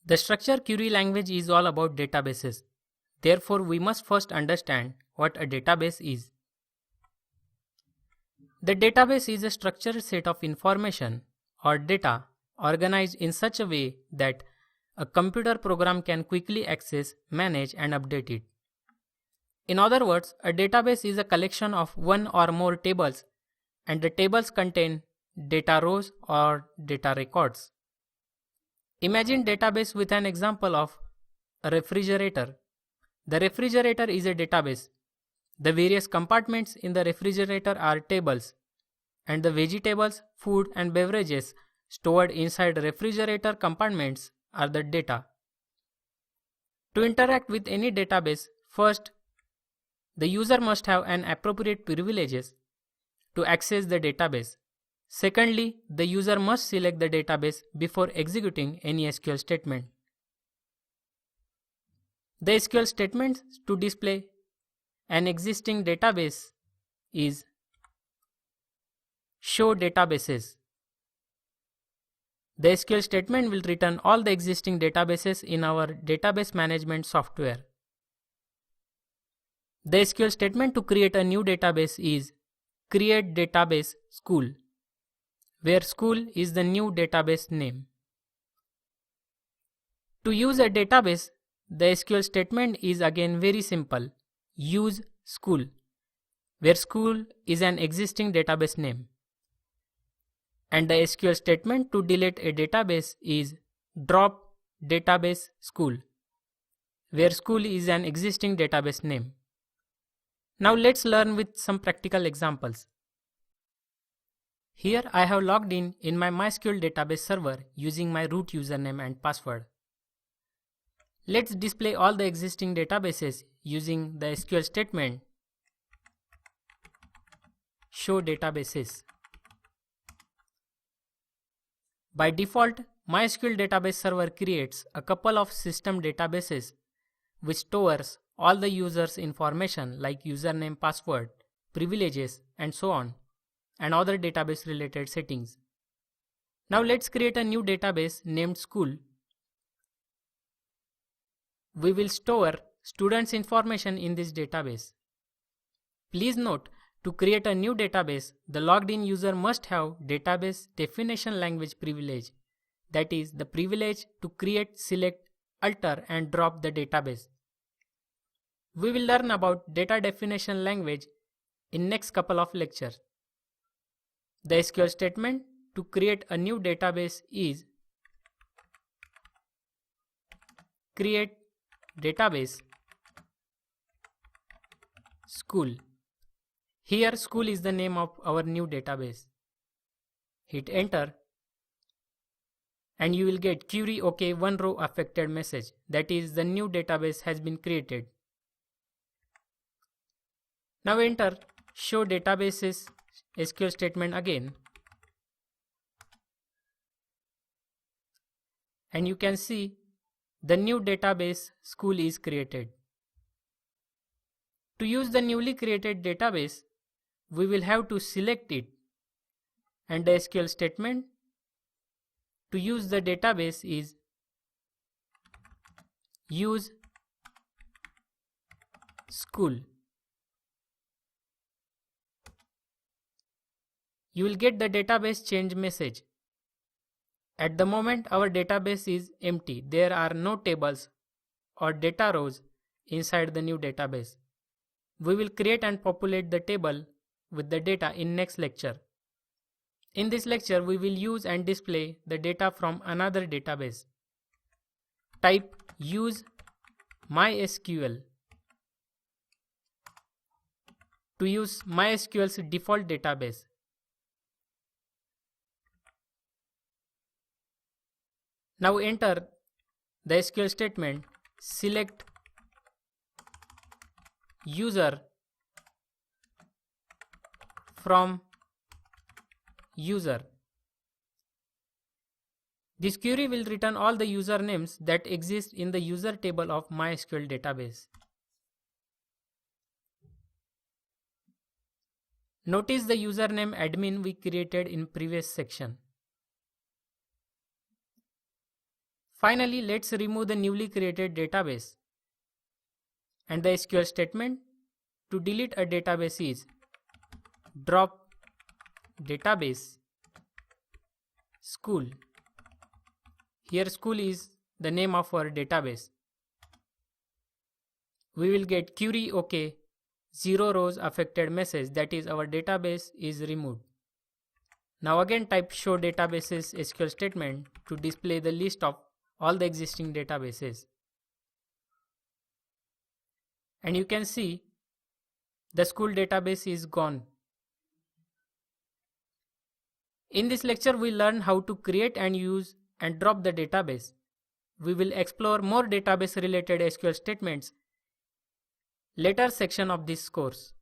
The structure query language is all about databases. Therefore, we must first understand what a database is. The database is a structured set of information or data organized in such a way that a computer program can quickly access, manage, and update it. In other words, a database is a collection of one or more tables, and the tables contain data rows or data records. Imagine database with an example of a refrigerator. The refrigerator is a database. The various compartments in the refrigerator are tables, and the vegetables, food, and beverages stored inside refrigerator compartments are the data. To interact with any database, first, the user must have an appropriate privileges to access the database. Secondly, the user must select the database before executing any SQL statement. The SQL statement to display an existing database is show databases. The SQL statement will return all the existing databases in our database management software. The SQL statement to create a new database is create database school, where school is the new database name. To use a database, the SQL statement is again very simple. Use school, where school is an existing database name. And the SQL statement to delete a database is drop database school, where school is an existing database name. Now let's learn with some practical examples. Here I have logged in my MySQL database server using my root username and password. Let's display all the existing databases using the SQL statement show databases. By default, MySQL database server creates a couple of system databases which stores all the users' information like username, password, privileges, and so on, and other database related settings. Now let's create a new database named school. We will store students' information in this database. Please note, to create a new database, the logged in user must have database definition language privilege, that is, the privilege to create, select, alter, and drop the database. We will learn about data definition language in next couple of lectures. The SQL statement to create a new database is create database school. Here school is the name of our new database. Hit enter and you will get query OK, one row affected message, that is, the new database has been created. Now enter show databases SQL statement again, and you can see the new database school is created. To use the newly created database, we will have to select it, and the SQL statement to use the database is use school. You will get the database change message. At the moment, our database is empty. There are no tables or data rows inside the new database. We will create and populate the table with the data in next lecture. In this lecture, we will use and display the data from another database. Type use MySQL to use MySQL's default database. Now enter the SQL statement select user from user. This query will return all the usernames that exist in the user table of MySQL database. Notice the username admin we created in previous section. Finally, let's remove the newly created database. And the SQL statement to delete a database is drop database school. Here school is the name of our database. We will get query OK, 0 rows affected message, that is our database is removed. Now again type show databases SQL statement to display the list of all the existing databases. And you can see the school database is gone. In this lecture we learn how to create and use and drop the database. We will explore more database related SQL statements later section of this course.